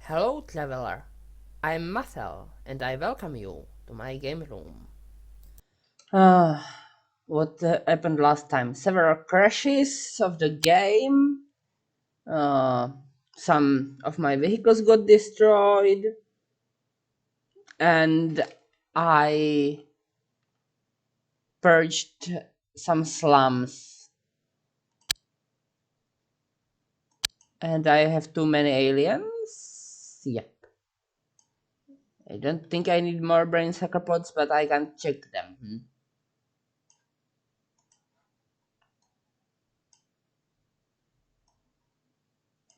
Hello, traveler. I'm Marcel, and I welcome you to my game room. What happened last time? Several crashes of the game. Uh, some of my vehicles got destroyed, and I purged some slums. And I have too many aliens. Yep. I don't think I need more brain sucker pods, but I can check them.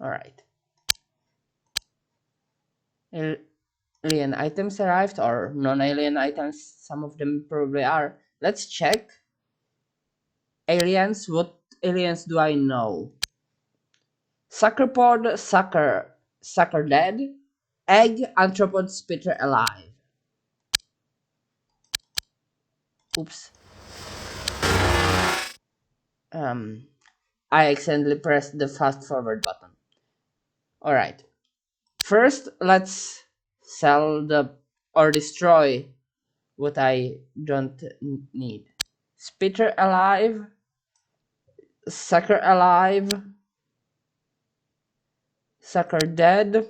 Alright. Alien items arrived, or non-alien items. Some of them probably are. Let's check. Aliens. What aliens do I know? Sucker pod, sucker dead. Egg, anthropod, spitter alive. Oops. I accidentally pressed the fast forward button. Alright. First, let's sell the or destroy what I don't need. Spitter alive. Sucker alive. Sucker dead.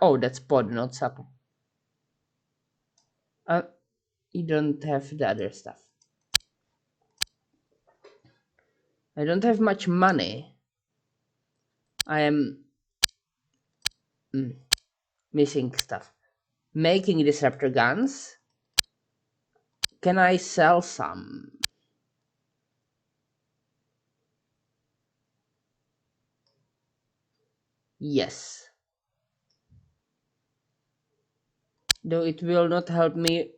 Oh, that's pod, not sucker. Uh, you don't have the other stuff. I don't have much money. I am missing stuff. Making disruptor guns. Can I sell some? Yes. Though it will not help me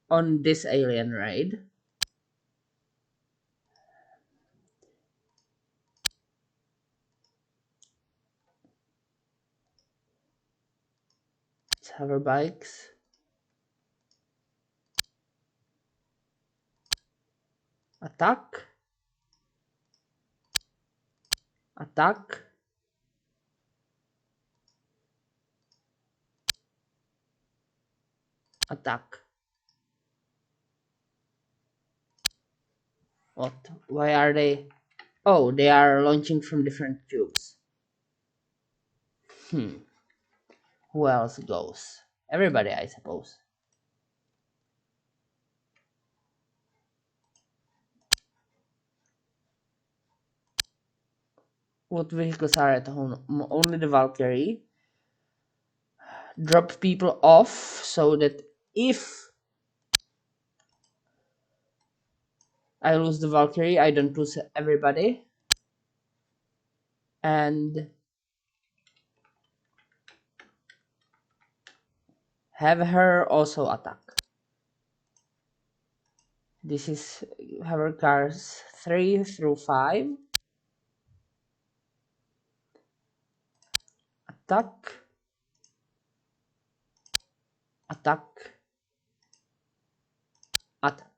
on this alien raid. Let's hover bikes. Attack. Attack. Attack. What? Why are they? Oh, they are launching from different tubes. Who else goes? Everybody, I suppose. What vehicles are at home? Only the Valkyrie. Drop people off so that if I lose the Valkyrie, I don't lose everybody. And have her also attack. This is hover cars 3 through 5. Attack. Attack. Attack.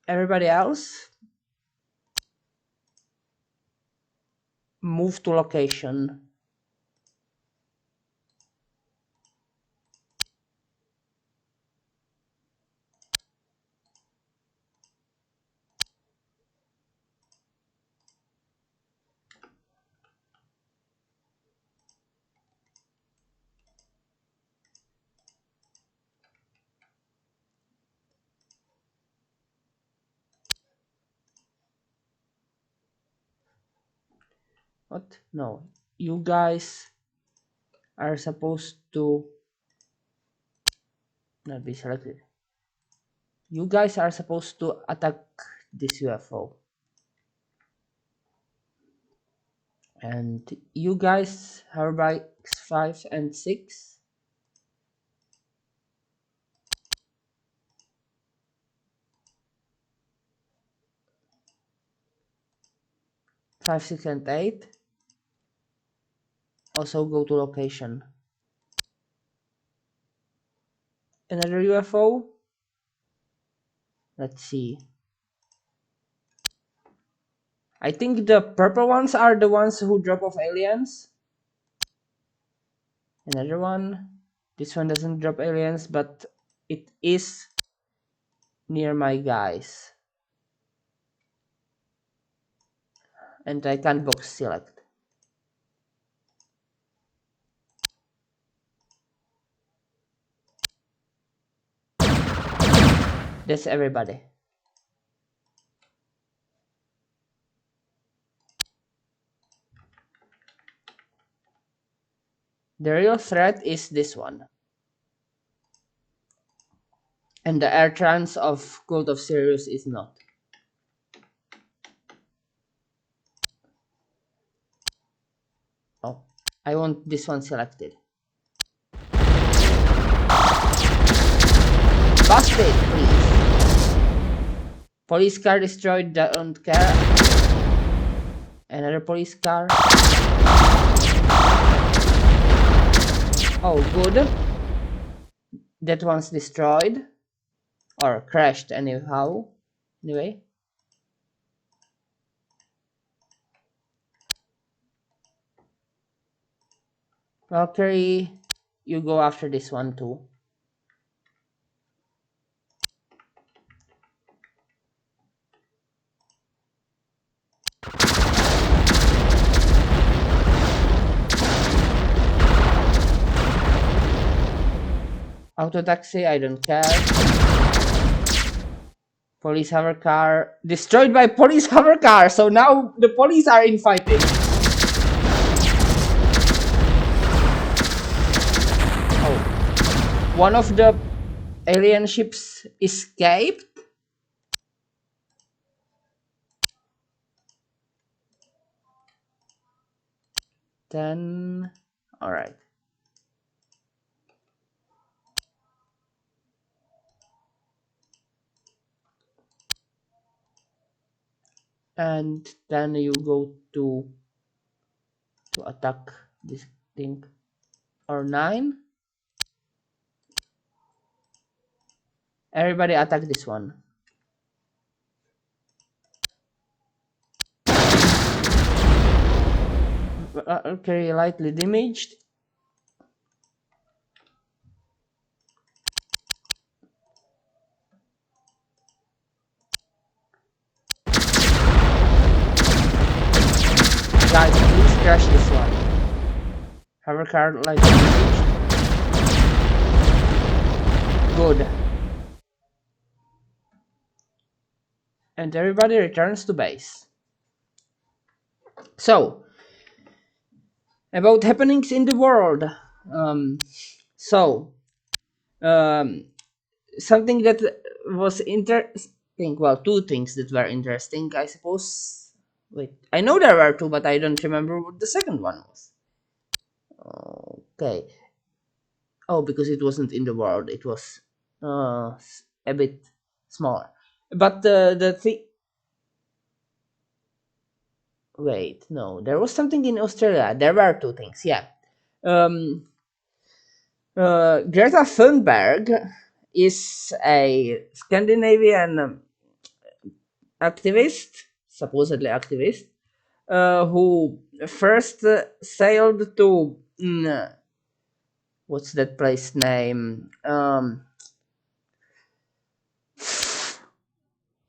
Everybody else, move to location. What? No. You guys are supposed to not be selected. You guys are supposed to attack this UFO. And you guys, hover bikes 5 and 6. 5, 6, and 8. Also go to location. Another UFO. Let's see. I think the purple ones are the ones who drop off aliens. Another one. This one doesn't drop aliens, but it is near my guys. And I can't box select. That's everybody. The real threat is this one. And the air trance of Cult of Sirius is not. Oh, I want this one selected. Busted, please. Police car destroyed, don't care. Another police car. Oh, good. That one's destroyed. Or crashed anyhow. Anyway. Valkyrie, you go after this one too. Auto taxi, I don't care. Police hover car destroyed by police hover car. So now the police are in fighting. Oh, one of the alien ships escaped. Then, all right. And then you go to attack this thing. Or 9. Everybody attack this one. Okay, lightly damaged. Guys, please crash this one. Hover car lightly damaged. Good. And everybody returns to base. So, about happenings in the world. Something that was interesting. Well, two things that were interesting, I suppose. Wait, I know there were two, but I don't remember what the second one was. Okay. Oh, because it wasn't in the world. It was a bit smaller. But the thing. Wait, no, there was something in Australia. There were two things. Yeah. Greta Thunberg is a Scandinavian activist, supposedly activist, who first sailed to what's that place name?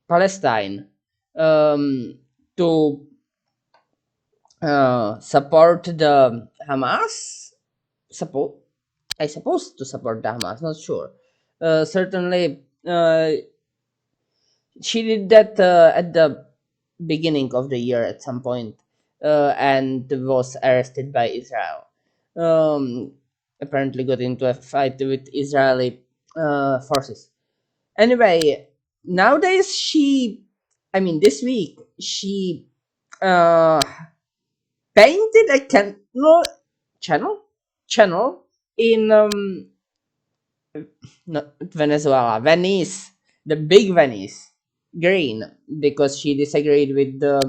Palestine, to support the Hamas. I suppose to support the Hamas. Not sure. Certainly, she did that at the beginning of the year at some point, and was arrested by Israel. Apparently got into a fight with Israeli forces. Anyway, nowadays this week she uh, painted a channel in not Venezuela, Venice, the big Venice, green, because she disagreed with the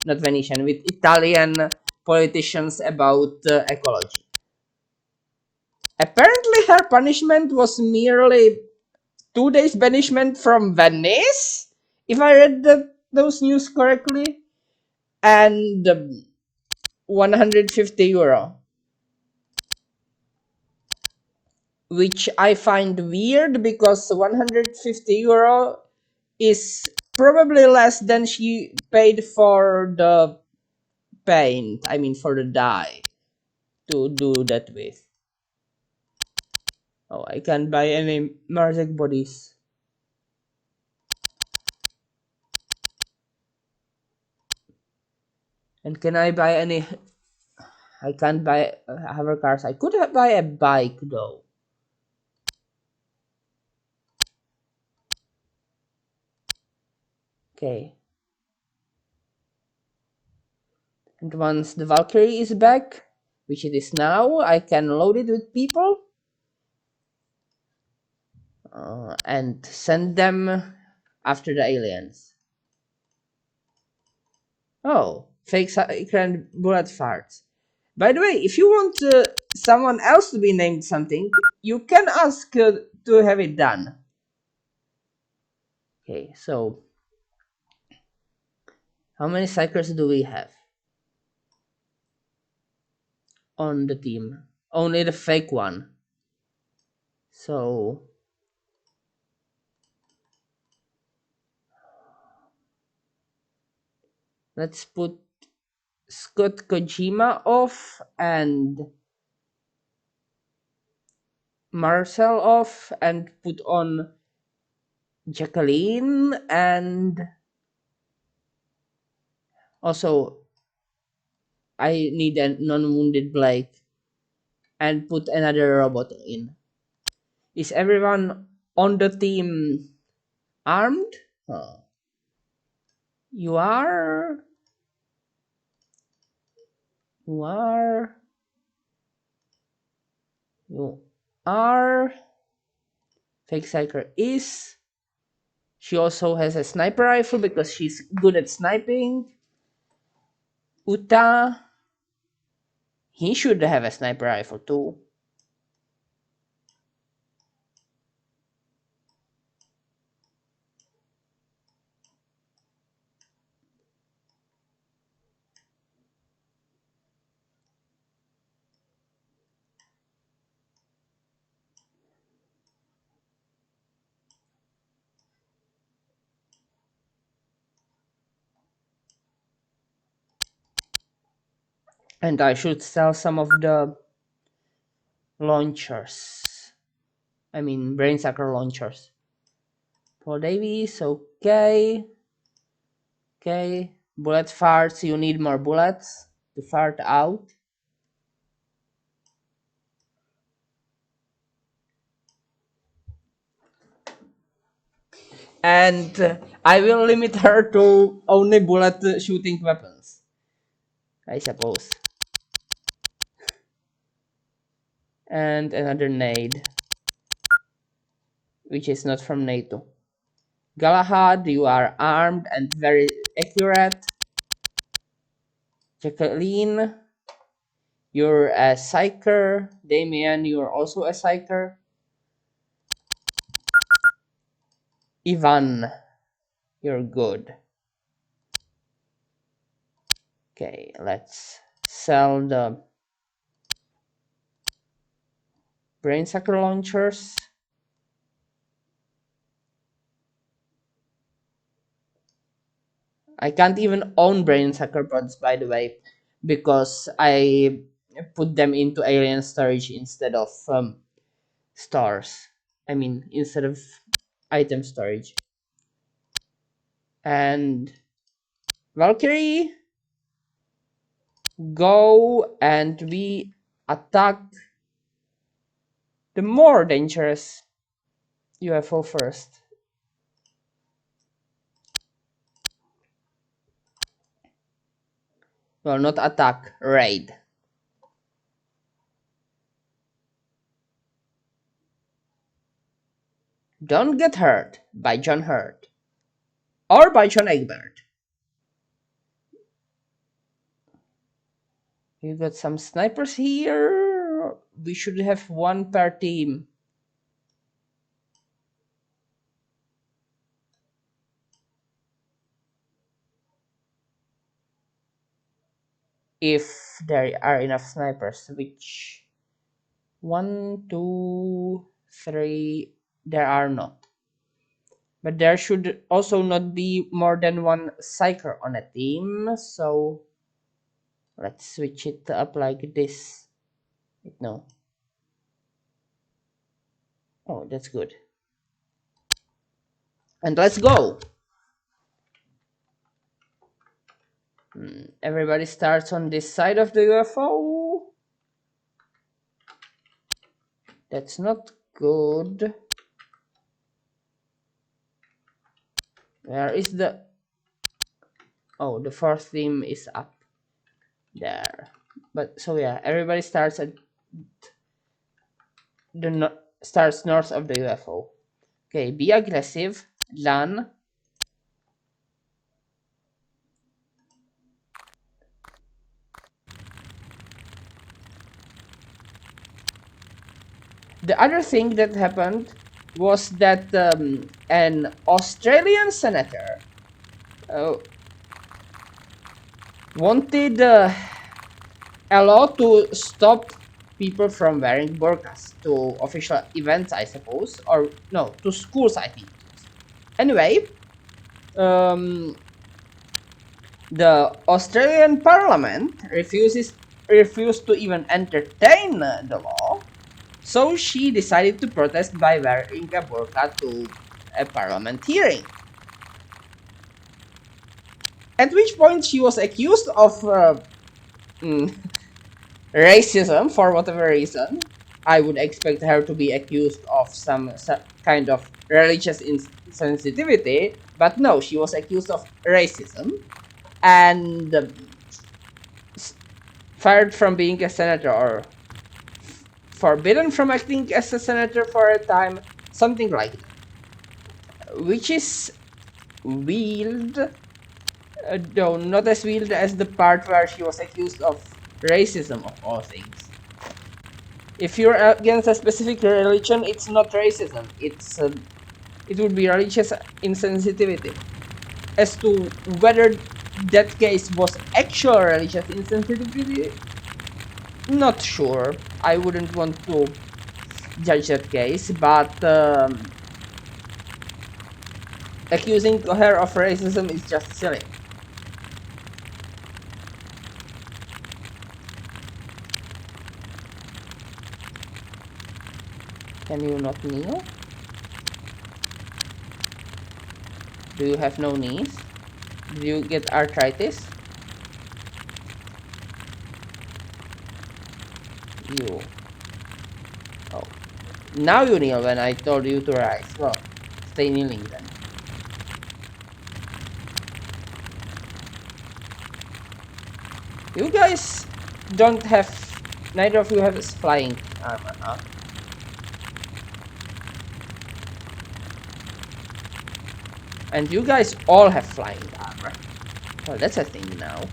not Venetian, with Italian politicians about ecology. Apparently, her punishment was merely 2 days banishment from Venice, if I read those news correctly, and €150. which I find weird because 150 euro is probably less than she paid for the paint, I mean for the dye to do that with. Oh, I can't buy any Marzek bodies. And can I buy any? I can't buy hover cars. I could buy a bike though. Okay. And once the Valkyrie is back, which it is now, I can load it with people and send them after the aliens. Oh, fake and bullet farts. By the way, if you want someone else to be named something, you can ask to have it done. Okay, so how many psychers do we have on the team? Only the fake one. So let's put Scott Kojima off and Marcel off and put on Jacqueline and also I need a non-wounded Blake and put another robot in. Is everyone on the team armed? Oh. You are. You are. You are. Fake Psyker is. She also has a sniper rifle because she's good at sniping. Uta. He should have a sniper rifle too. And I should sell some of the launchers. I mean, brainsucker launchers. Paul Davies, okay. Okay. Bullet farts, you need more bullets to fart out. And I will limit her to only bullet shooting weapons, I suppose. And another nade, which is not from NATO. Galahad, you are armed and very accurate. Jacqueline, you're a psyker. Damien, you're also a psyker. Ivan, you're good. Okay, let's sell the brainsucker launchers. I can't even own brainsucker pods, by the way, because I put them into alien storage instead of stars. I mean, instead of item storage. And Valkyrie, go and we attack the more dangerous UFO first. Well, not attack, raid. Don't get hurt by John Hurt or by John Egbert. You got some snipers here. We should have one per team. If there are enough snipers, which 1, 2, 3. There are not. But there should also not be more than one psyker on a team. So let's switch it up like this. No. Oh, that's good. And let's go. Everybody starts on this side of the UFO. That's not good. Where is the... Oh, the fourth team is up there. But so yeah, everybody starts at the starts north of the UFO. Okay, be aggressive. Lan. The other thing that happened was that an Australian senator wanted a law to stop people from wearing burqas to official events, I suppose, or no, to schools, I think. Anyway, the Australian Parliament refused to even entertain the law, so she decided to protest by wearing a burqa to a Parliament hearing. At which point she was accused of racism for whatever reason. I would expect her to be accused of some kind of religious insensitivity, but no, she was accused of racism and fired from being a senator, or forbidden from acting as a senator for a time, something like that. Which is weird, though not as weird as the part where she was accused of racism, of all things. If you're against a specific religion, it's not racism. It would be religious insensitivity. As to whether that case was actual religious insensitivity, not sure. I wouldn't want to judge that case, but accusing her of racism is just silly. Can you not kneel? Do you have no knees? Did you get arthritis? You. Oh. Now you kneel when I told you to rise. Well, stay kneeling then. You guys don't have... Neither of you have flying armor, huh? And you guys all have flying armor. Well, that's a thing now.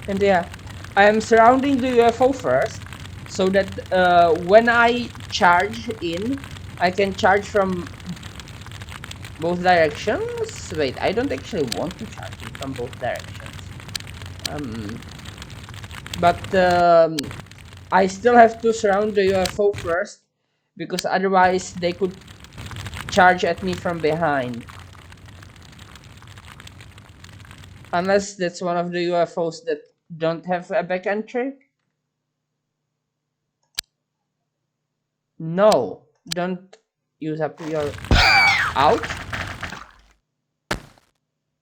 And yeah, I am surrounding the UFO first, so that when I charge in, I can charge from both directions. Wait, I don't actually want to charge in from both directions. But I still have to surround the UFO first, because otherwise they could charge at me from behind. Unless that's one of the UFOs that don't have a back entry. No, don't use up your... Ouch!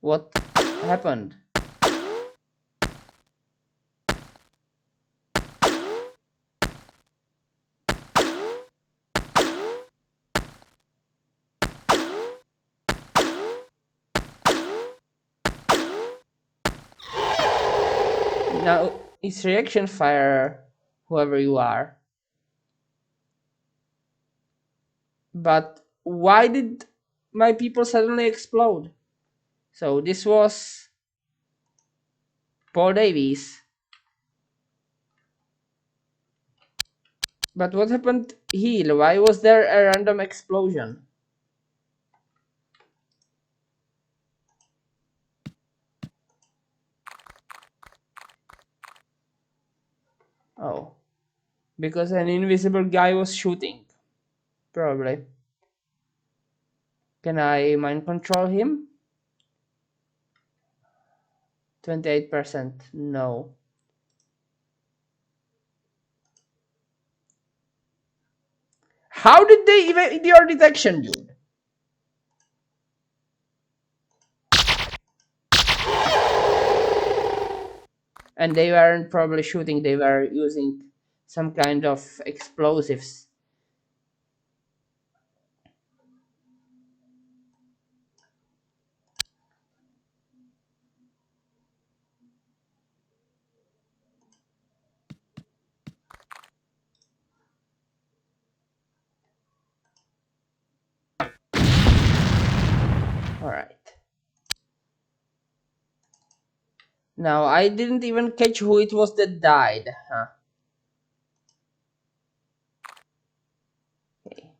What happened? Now, it's reaction fire, whoever you are. But why did my people suddenly explode? So this was Paul Davies. But what happened here? Why was there a random explosion? Oh, because an invisible guy was shooting. Probably. Can I mind control him? 28%. No. How did they evade your detection, dude? And they weren't probably shooting, they were using some kind of explosives. Alright. Now, I didn't even catch who it was that died. Huh. Okay.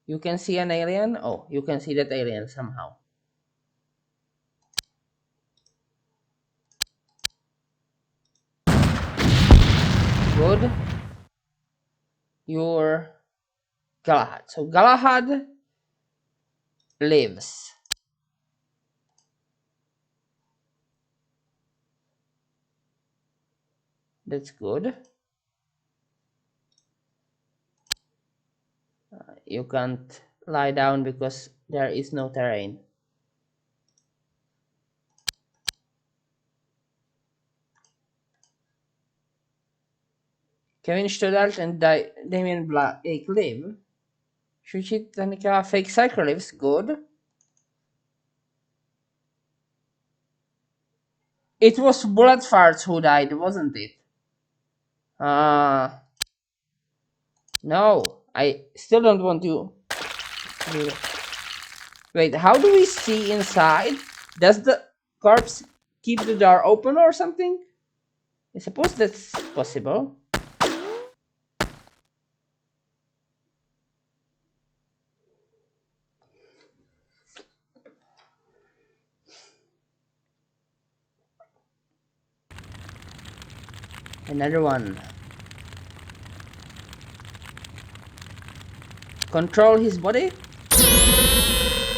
You can see an alien? Oh, you can see that alien somehow. Good. You're Galahad. So Galahad lives. That's good. You can't lie down because there is no terrain. Kevin Stoddart and Damien Blake live. Shuchi Tanika fake cycle lives. Good. It was Bullet Farts who died, wasn't it? No. I still don't want to do that. Wait, how do we see inside? Does the corpse keep the door open or something? I suppose that's possible. Another one. Control his body?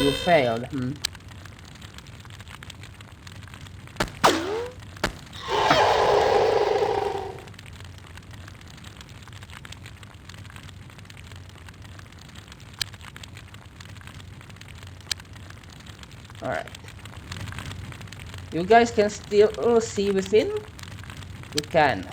You failed. Alright. You guys can still see within? You can.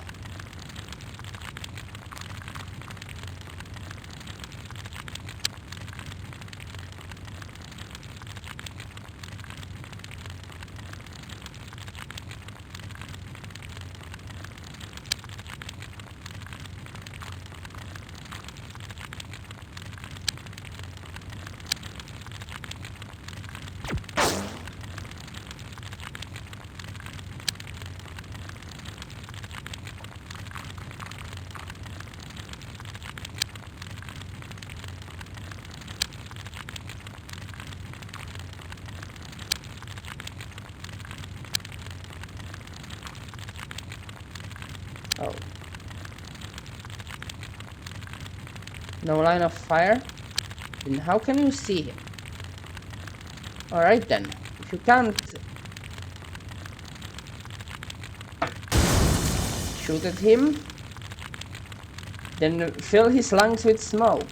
Oh. No line of fire? Then how can you see him? Alright then. If you can't shoot at him, then fill his lungs with smoke.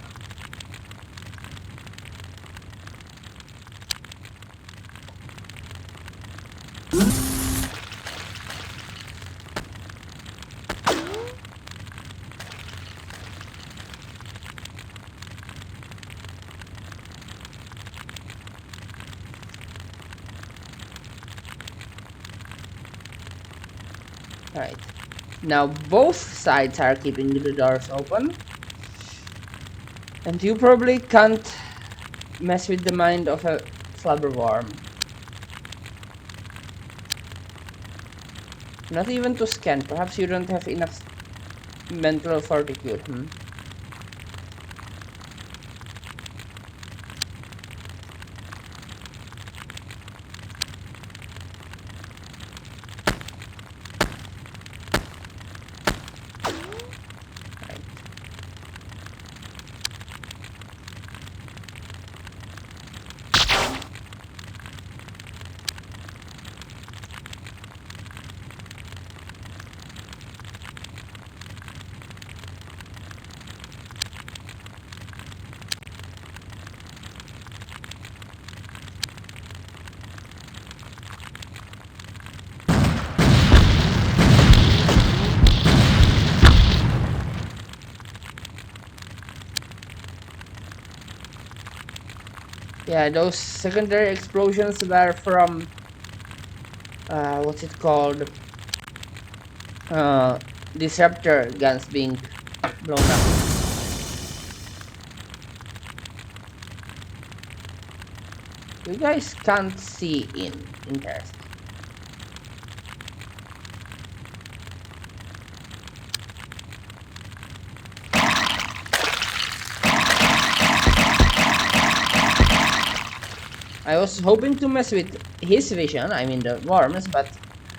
Alright. Now both sides are keeping the doors open. And you probably can't mess with the mind of a flabberworm. Not even to scan. Perhaps you don't have enough mental fortitude. Yeah, those secondary explosions were from what's it called? Uh, disruptor guns being blown up. You guys can't see in. Interesting. I was hoping to mess with his vision, I mean the worms, but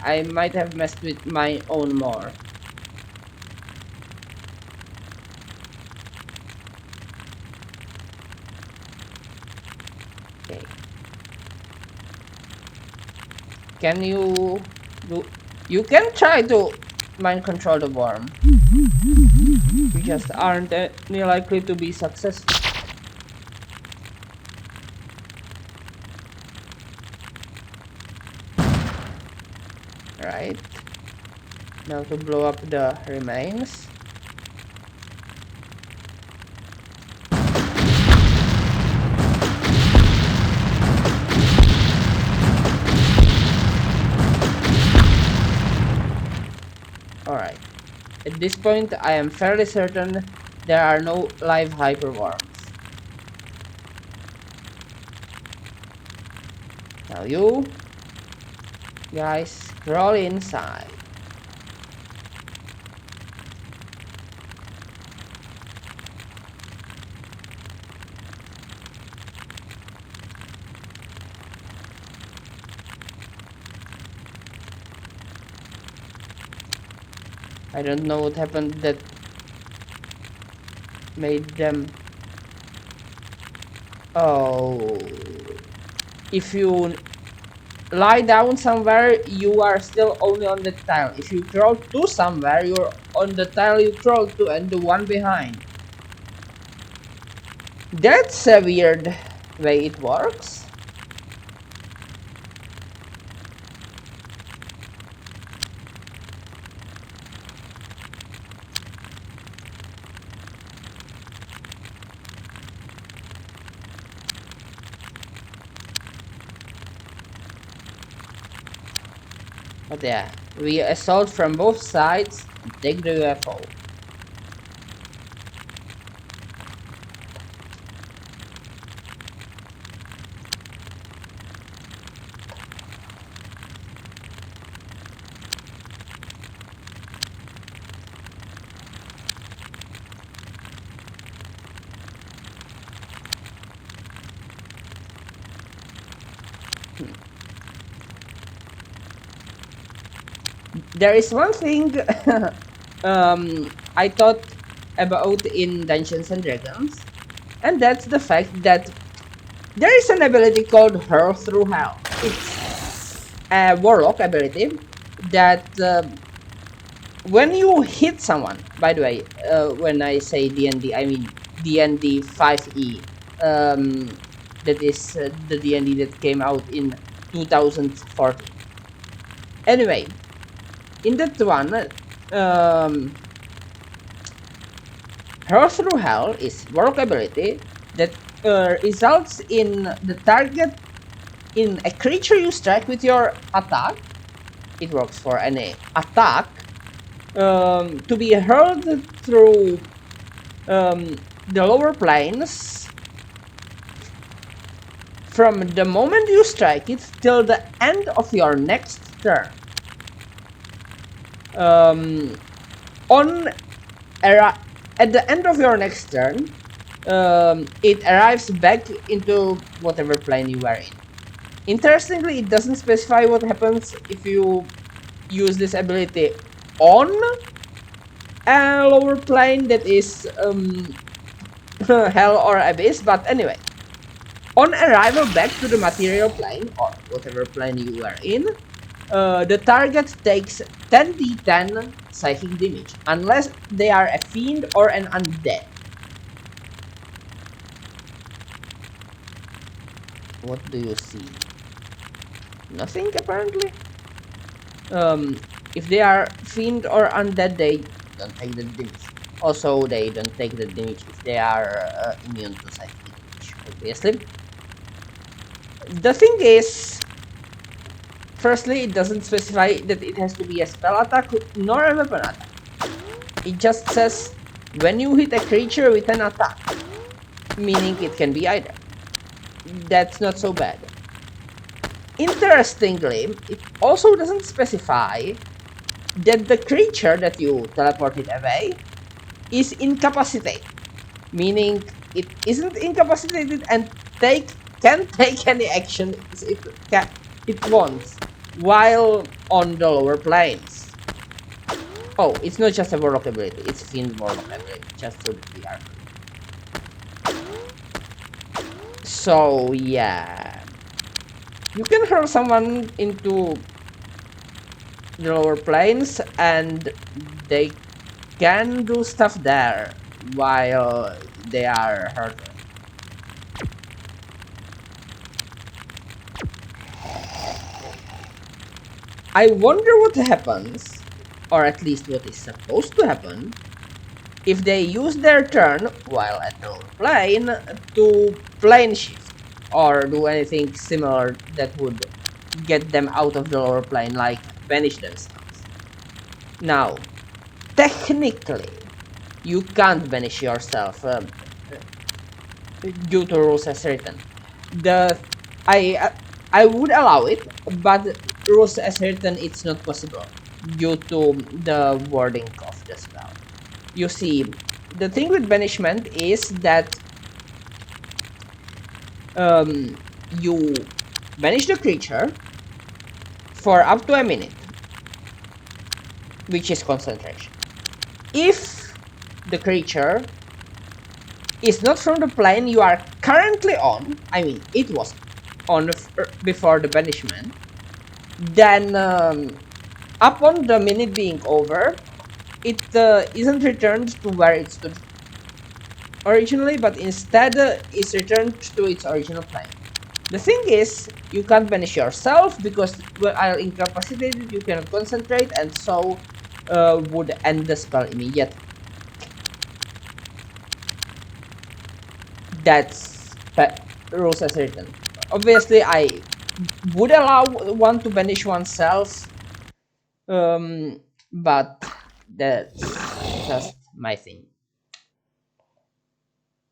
I might have messed with my own more. Okay. Can you do... You can try to mind control the worm. You just aren't any likely to be successful. Right. Now to blow up the remains. Alright. At this point, I am fairly certain there are no live hyperworms. Now you guys crawl inside. I don't know what happened that made them... Oh... If you lie down somewhere, you are still only on the tile. If you crawl to somewhere, you're on the tile you crawled to and the one behind. That's a weird way it works. But yeah, we assault from both sides and take the UFO. There is one thing I thought about in Dungeons and Dragons, and that's the fact that there is an ability called Hurl Through Hell. It's a warlock ability that when you hit someone, by the way, when I say D&D, I mean D&D 5e. That is the D&D that came out in 2014. Anyway, in that one, Hurl Through Hell is warlock ability that results in the target in a creature you strike with your attack. It works for any attack to be hurled through the lower planes from the moment you strike it till the end of your next turn. At the end of your next turn, it arrives back into whatever plane you are in. Interestingly, it doesn't specify what happens if you use this ability on a lower plane that is hell or abyss, but anyway. On arrival back to the material plane, or whatever plane you are in, the target takes 10d10 psychic damage, unless they are a fiend or an undead. What do you see? Nothing, apparently. If they are fiend or undead, they don't take the damage. Also, they don't take the damage if they are immune to psychic damage, obviously. The thing is, firstly, it doesn't specify that it has to be a spell attack nor a weapon attack. It just says when you hit a creature with an attack, meaning it can be either. That's not so bad. Interestingly, it also doesn't specify that the creature that you teleported away is incapacitated, meaning it isn't incapacitated and can take any action it wants while on the lower planes. Oh, it's not just a warlock ability, it's fiend warlock ability, just so that we are clear. So yeah, you can hurl someone into the lower planes and they can do stuff there while they are hurtling. I wonder what happens, or at least what is supposed to happen, if they use their turn while at the lower plane to plane shift or do anything similar that would get them out of the lower plane, like banish themselves. Now, technically, you can't banish yourself due to rules as written. I would allow it, but rules as written it's not possible due to the wording of the spell. You see, the thing with banishment is that you banish the creature for up to a minute, which is concentration. If the creature is not from the plane you are currently on, I mean it was on before the banishment, then upon the minute being over, it isn't returned to where it stood originally, but instead is returned to its original plane. The thing is, you can't banish yourself because while incapacitated you cannot concentrate, and so would end the spell immediately. That's rules as written. Obviously, I would allow one to banish oneself, but that's just my thing.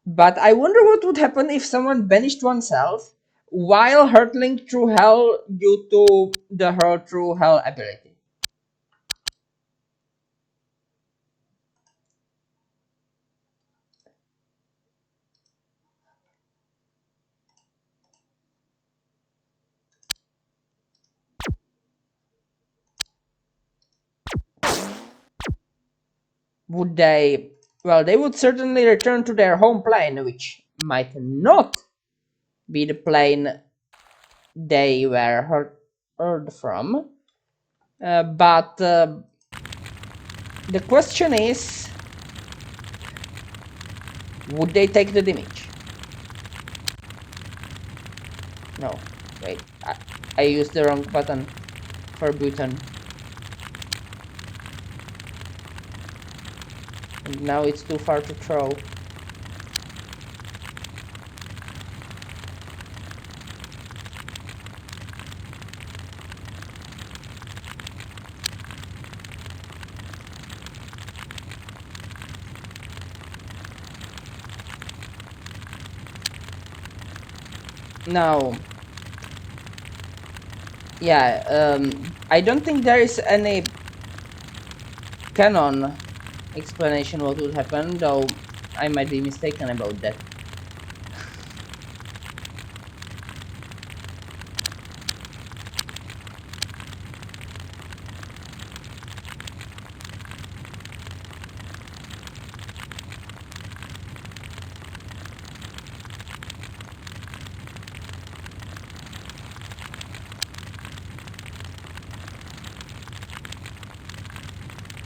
But I wonder what would happen if someone banished oneself while hurtling through hell due to the hurl through hell ability. Would they? Well, they would certainly return to their home plane, which might not be the plane they were hurled from. But the question is, would they take the damage? No, wait, I used the wrong button for button. And now it's too far to throw. Now, yeah, I don't think there is any canon explanation what would happen, though I might be mistaken about that.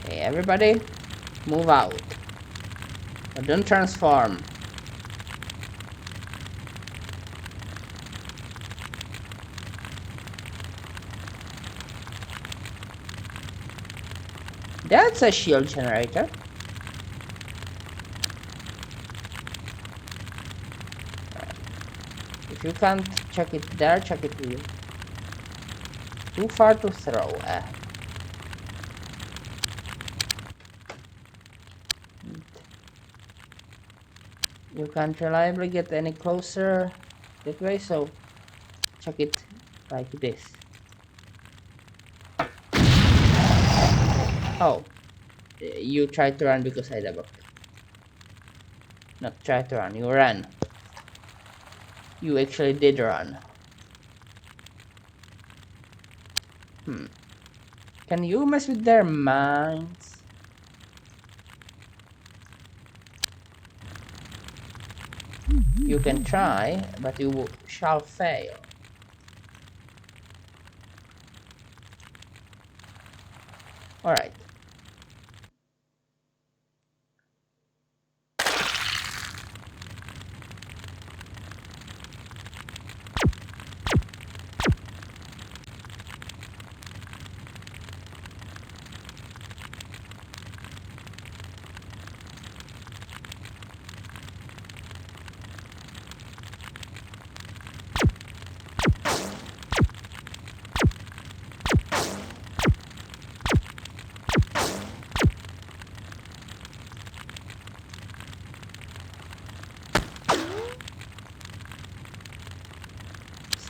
Okay, everybody, move out. But don't transform. That's a shield generator. Right. If you can't check it there, check it here. Too far to throw. You can't reliably get any closer that way, so check it like this. Oh, you tried to run because I double. Not try to run, you ran. You actually did run. Can you mess with their minds? You can try, but you shall fail. Alright.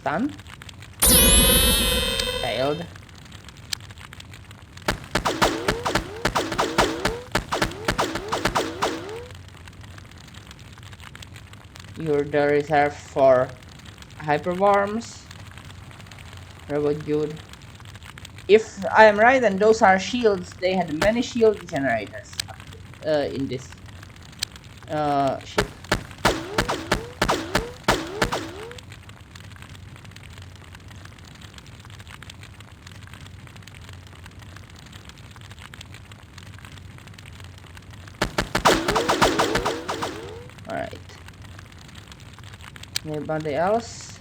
Stun. Failed. You're the reserve for hyperworms. Robot dude. If I am right, and those are shields, they had many shield generators in this ship. Alright. Anybody else?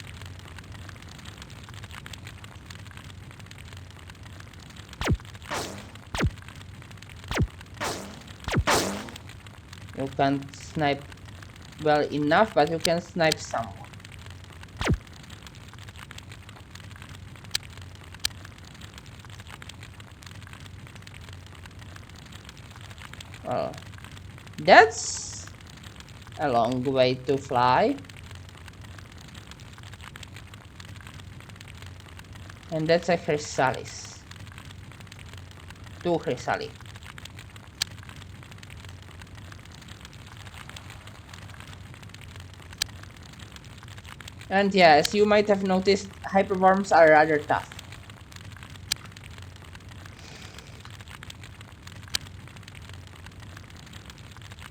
You can't snipe well enough, but you can snipe someone. Oh, that's a long way to fly. And that's a chrysalis. 2 chrysalis. And yeah, as you might have noticed, hyperworms are rather tough.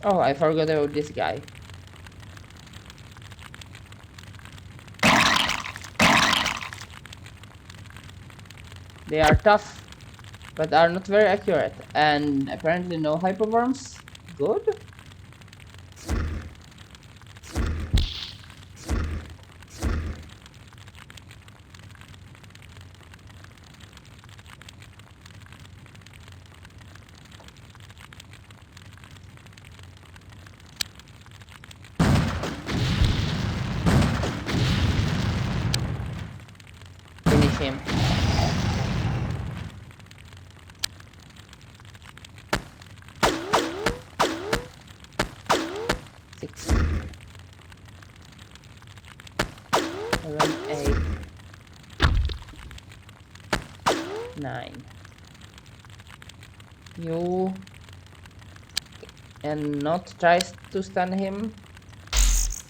Oh, I forgot about this guy. They are tough, but are not very accurate. And apparently no hyperworms. Good. Finish him. Six. 7, 8. 9. You and not tries to stun him.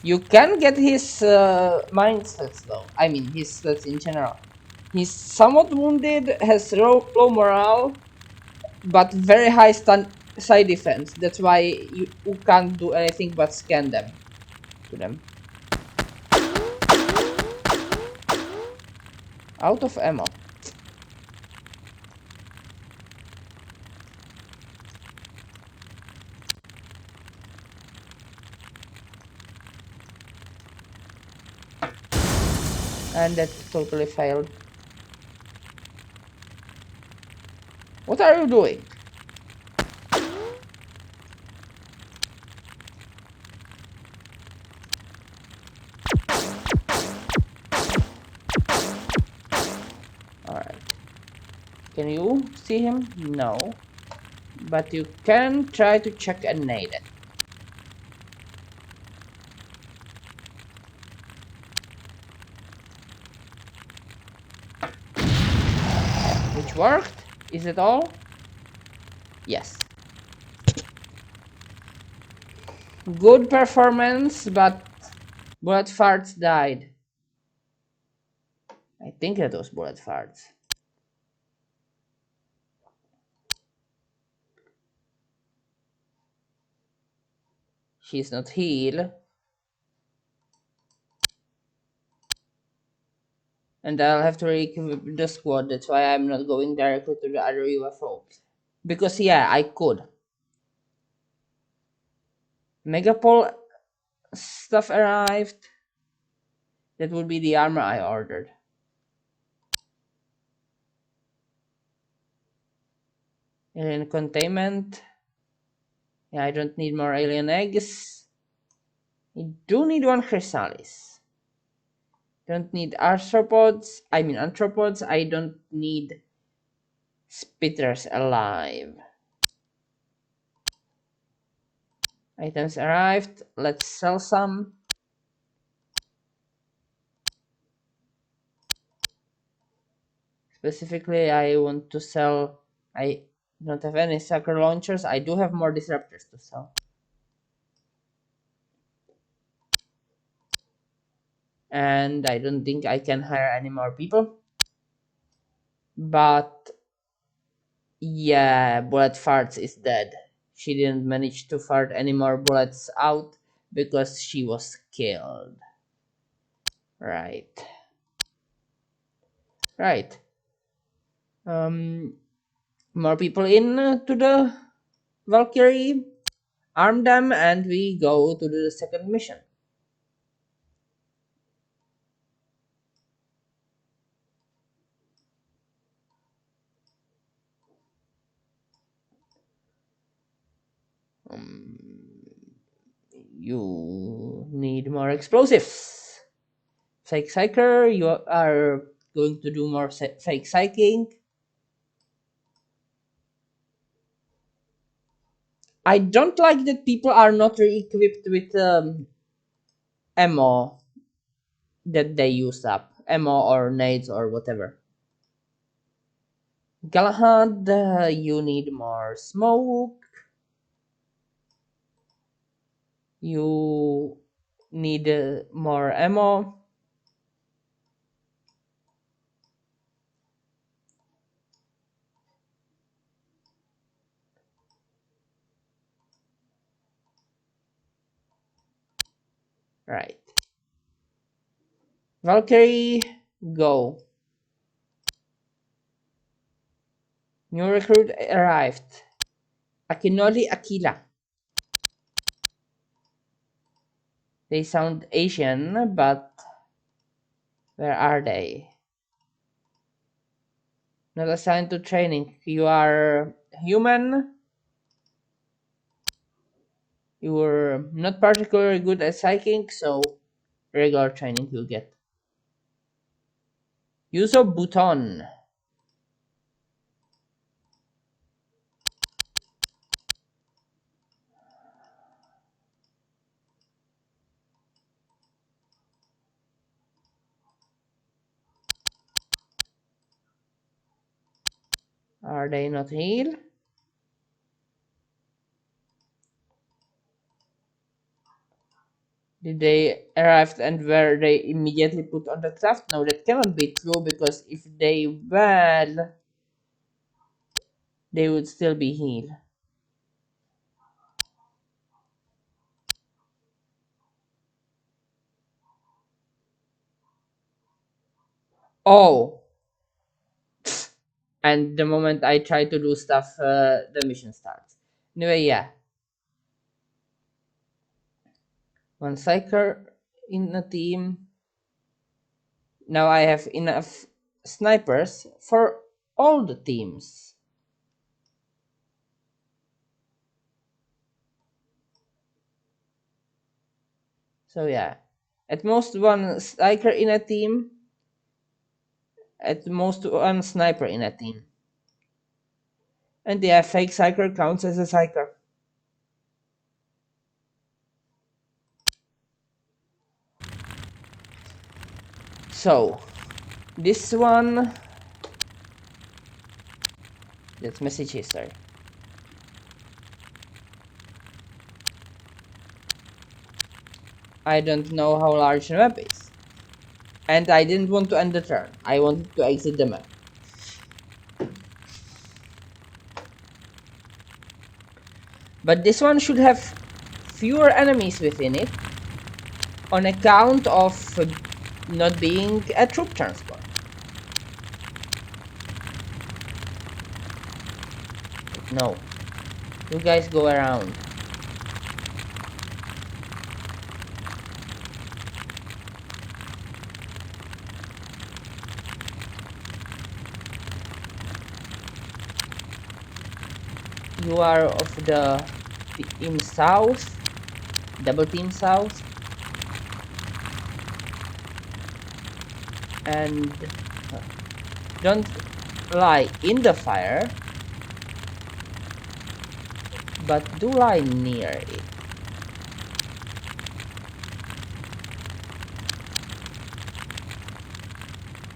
You can get his mind stats though. I mean his stats in general. He's somewhat wounded, has low morale, but very high side defense. That's why you can't do anything but scan them. To them. Out of ammo. And that totally failed. What are you doing? Can you see him? No. But you can try to check and nade it. Which worked? Is it all? Yes. Good performance, but bullet farts died. I think it was bullet farts. She's not healed. And I'll have to re-equip the squad. That's why I'm not going directly to the other UFO. Because yeah, I could. Megapol stuff arrived. That would be the armor I ordered. Alien containment. Yeah, I don't need more alien eggs. I do need one chrysalis. Don't need arthropods. I mean anthropods. I don't need spitters alive. Items arrived. Let's sell some. Specifically, I want to sell. I don't have any sucker launchers. I do have more disruptors to sell. And I don't think I can hire any more people. But yeah, Bullet Farts is dead. She didn't manage to fart any more bullets out because she was killed. Right. Right. More people in to the Valkyrie. Arm them and we go to the second mission. You need more explosives. Fake Psyker, you are going to do more fake psyching. I don't like that people are not re-equipped with ammo that they use up. Ammo or nades or whatever. Galahad, you need more smoke. You need more ammo. Right. Valkyrie, go. New recruit arrived. Akinoli Akila. They sound Asian, but where are they? Not assigned to training. You are human. You were not particularly good at psychic, so regular training you get. Use of Bhutan. Are they not healed? Did they arrive and were they immediately put on the craft? No, that cannot be true because if they were, they would still be healed. Oh, and the moment I try to do stuff, the mission starts. Anyway, yeah. One psyker in a team. Now I have enough snipers for all the teams. So yeah, at most one striker in a team, at most one sniper in a team. And the fake cycle counts as a cycle. So, this one... That's message history. I don't know how large the map is. And I didn't want to end the turn. I wanted to exit the map. But this one should have fewer enemies within it on account of not being a troop transport. No. You guys go around. You are of the team south, double team south, and don't lie in the fire, but do lie near it.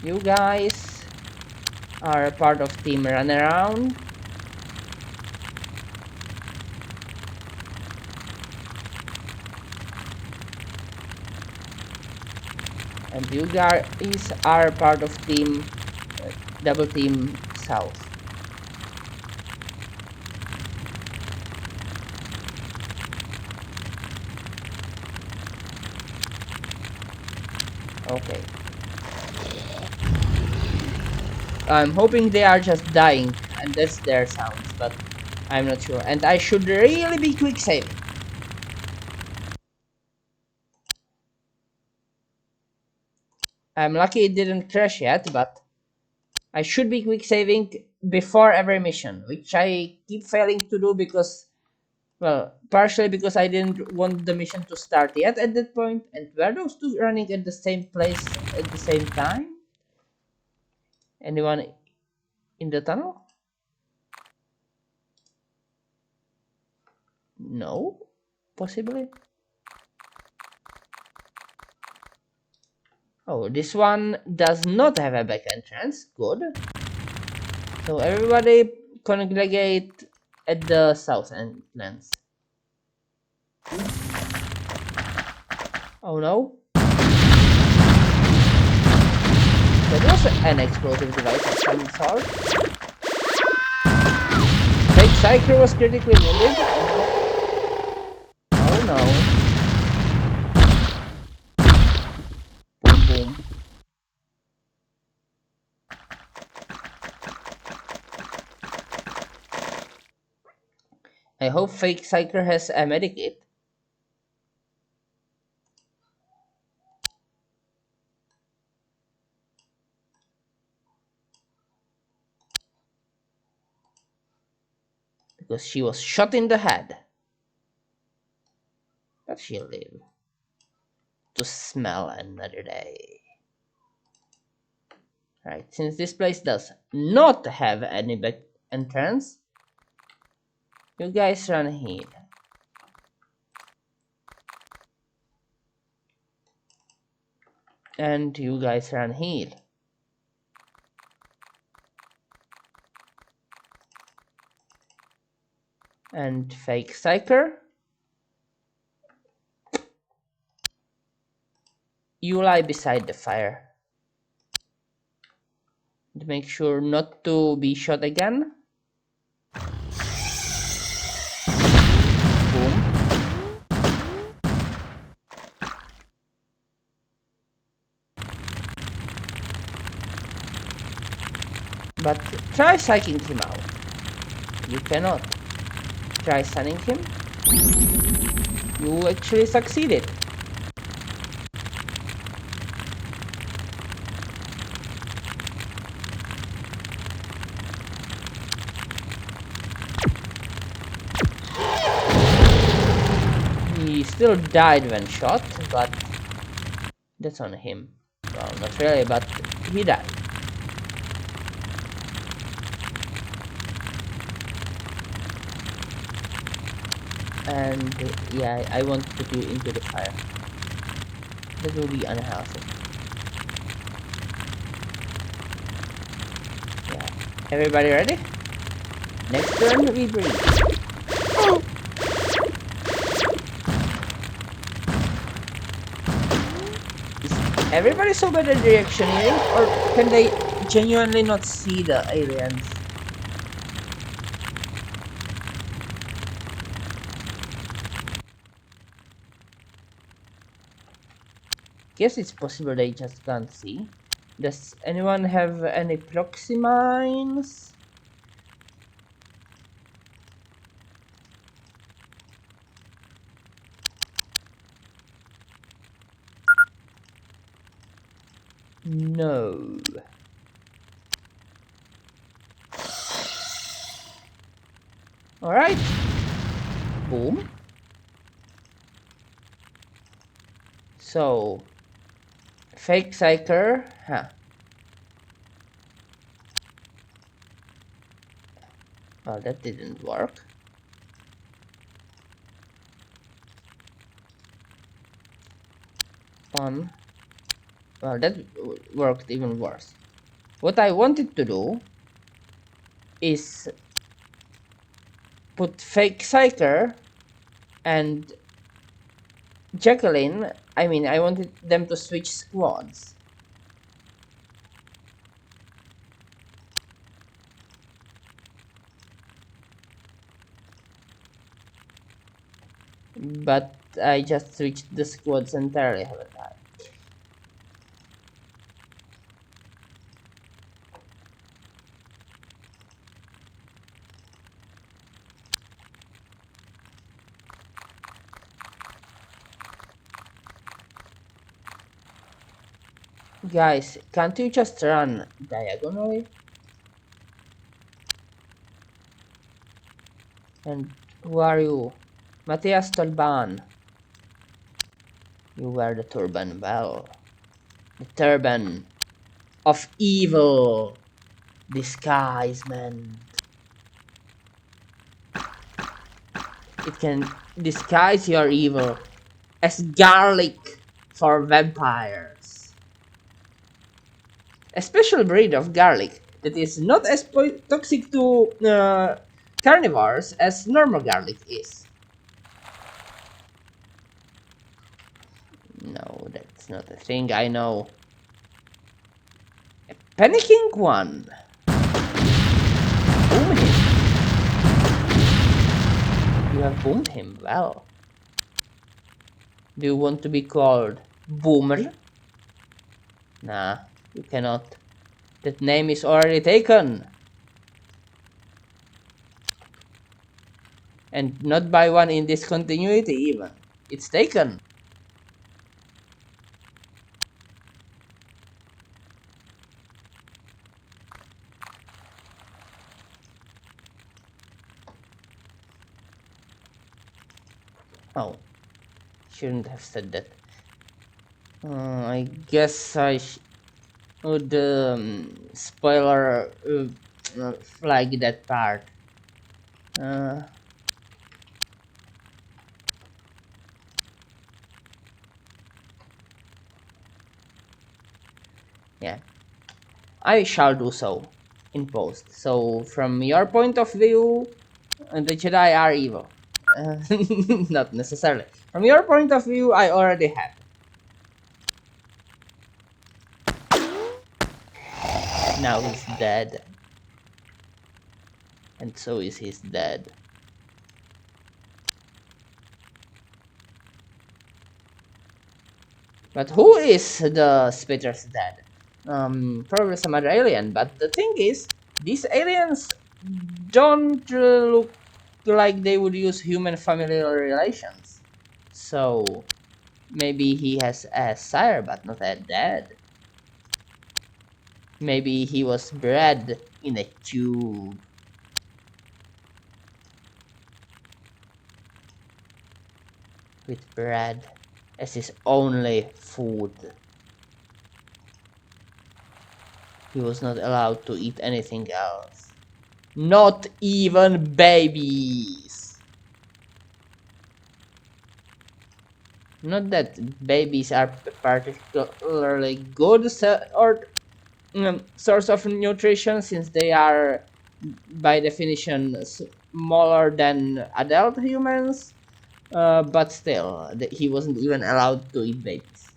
You guys are a part of team run around. And you guys are part of team double team south. Okay. I'm hoping they are just dying and that's their sounds, but I'm not sure. And I should really be quick saving. I'm lucky it didn't crash yet, but I should be quick saving before every mission, which I keep failing to do because, well, partially because I didn't want the mission to start yet at that point. And were those two running at the same place at the same time? Anyone in the tunnel? No, possibly. Oh, this one does not have a back entrance. Good. So everybody congregate at the south entrance. Oh no. That was an explosive device of some sort. Fake Psyker was critically wounded. Oh no. Boom boom. I hope Fake Psyker has a medikit. Because she was shot in the head. But she'll live to smell another day. Right, since this place does not have any back entrance, you guys run here. And you guys run here. And Fake Psyker, you lie beside the fire. And make sure not to be shot again. Boom. But try psyching him out. You cannot. Try stunning him. You actually succeeded. He still died when shot, but that's on him. Well, not really, but he died. And yeah, I won't put you into the fire. That will be unhealthy. Yeah. Everybody ready? Next turn we breathe. Is everybody so bad at reactionary? Or can they genuinely not see the aliens? Guess it's possible they just can't see. Does anyone have any proxy mines? No. Alright. Boom. So, fake psyker. Huh. Well, that didn't work. One. Well, that worked even worse. What I wanted to do is put fake psyker and Jacqueline. I mean, I wanted them to switch squads. But I just switched the squads entirely, haven't I? Guys, can't you just run diagonally? And who are you? Matthias Tolban. You wear the turban well. The turban of evil disguisement. It can disguise your evil as garlic for vampires. A special breed of garlic that is not as toxic to carnivores as normal garlic is. No, that's not a thing I know. A panicking one. Boom him. You have boomed him well. Do you want to be called Boomer? Nah, you cannot. That name is already taken. And not by one in this continuity even. It's taken. Oh, shouldn't have said that. I guess I would spoiler flag that part. Yeah, I shall do so in post. So from your point of view, the Jedi are evil. Not necessarily. From your point of view, I already have. Now he's dead. And so is his dad. But who is the Spitter's dad? Probably some other alien. But the thing is, these aliens don't look like they would use human familial relations. So maybe he has a sire but not a dad. Maybe he was bred in a tube. With bread as his only food. He was not allowed to eat anything else. Not even babies. Not that babies are particularly good or source of nutrition, since they are by definition smaller than adult humans, but still he wasn't even allowed to eat babies.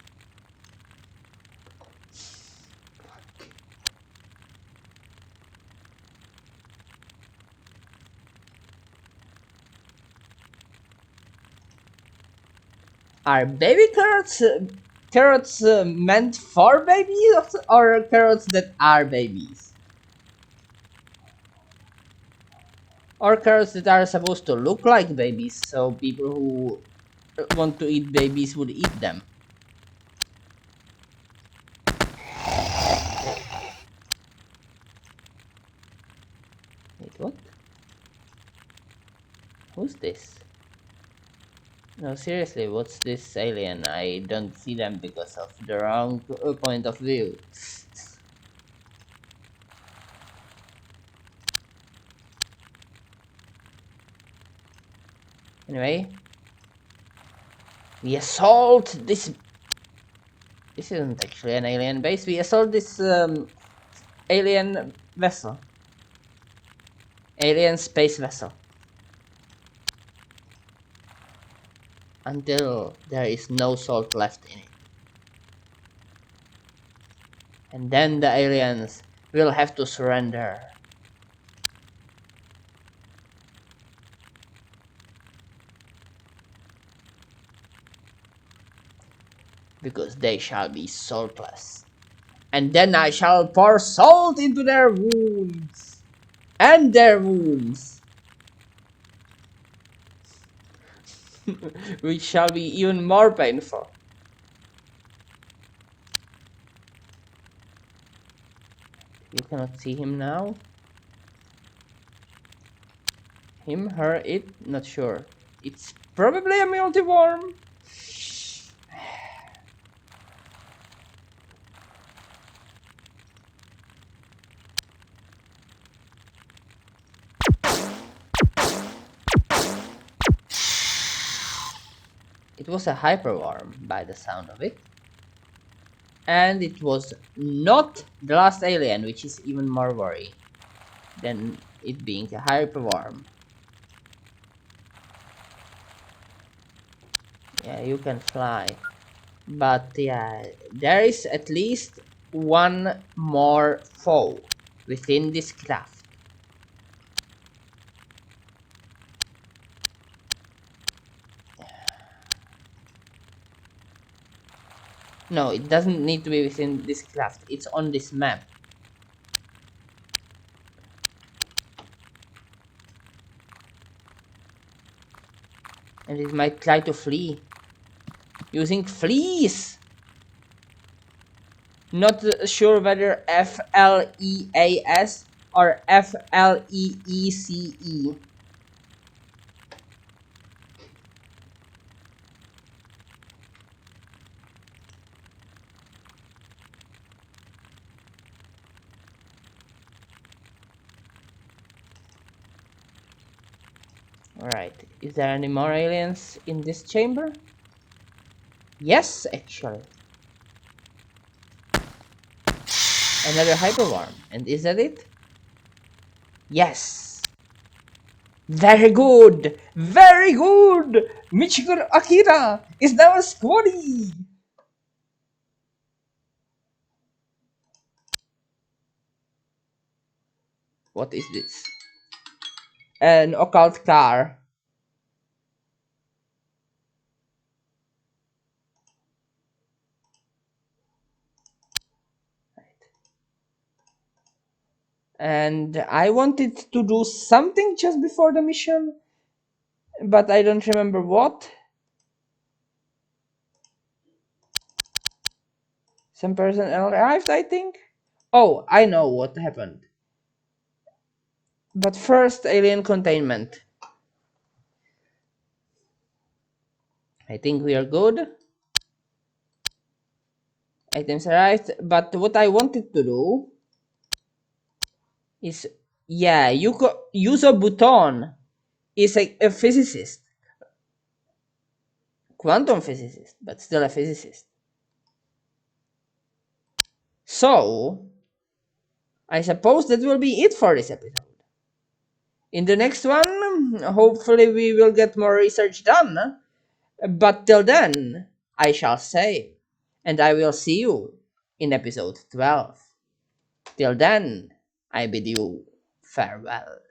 Are baby carrots meant for babies, or carrots that are babies, or carrots that are supposed to look like babies so people who want to eat babies would eat them? Wait, what? Who's this? No, seriously, what's this alien? I don't see them because of the wrong point of view. Anyway, we assault this. This isn't actually an alien base. We assault this alien vessel. Alien space vessel. Until there is no salt left in it. And then the aliens will have to surrender. Because they shall be saltless. And then I shall pour salt into their wounds. And their wounds. Which shall be even more painful. You cannot see him now. Him, her, it, not sure. It's probably a multiworm. It was a hyperworm by the sound of it. And it was not the last alien, which is even more worrying than it being a hyperworm. Yeah, you can fly. But yeah, there is at least one more foe within this craft. No, it doesn't need to be within this craft. It's on this map. And it might try to flee. Using fleas! Not sure whether FLEAS or FLEECE. Alright, is there any more aliens in this chamber? Yes, actually. Another hyperworm. And is that it? Yes. Very good! Very good! Michigan Akira is now a squaddy! What is this? An occult car. And I wanted to do something just before the mission, but I don't remember what. Some person arrived, I think. Oh, I know what happened. But first, alien containment. I think we are good. Items arrived, but what I wanted to do is, yeah, Yuzo Buton is a physicist. quantum physicist, but still a physicist. So, I suppose that will be it for this episode. In the next one, hopefully, we will get more research done. But till then, I shall say, and I will see you in episode 12. Till then, I bid you farewell.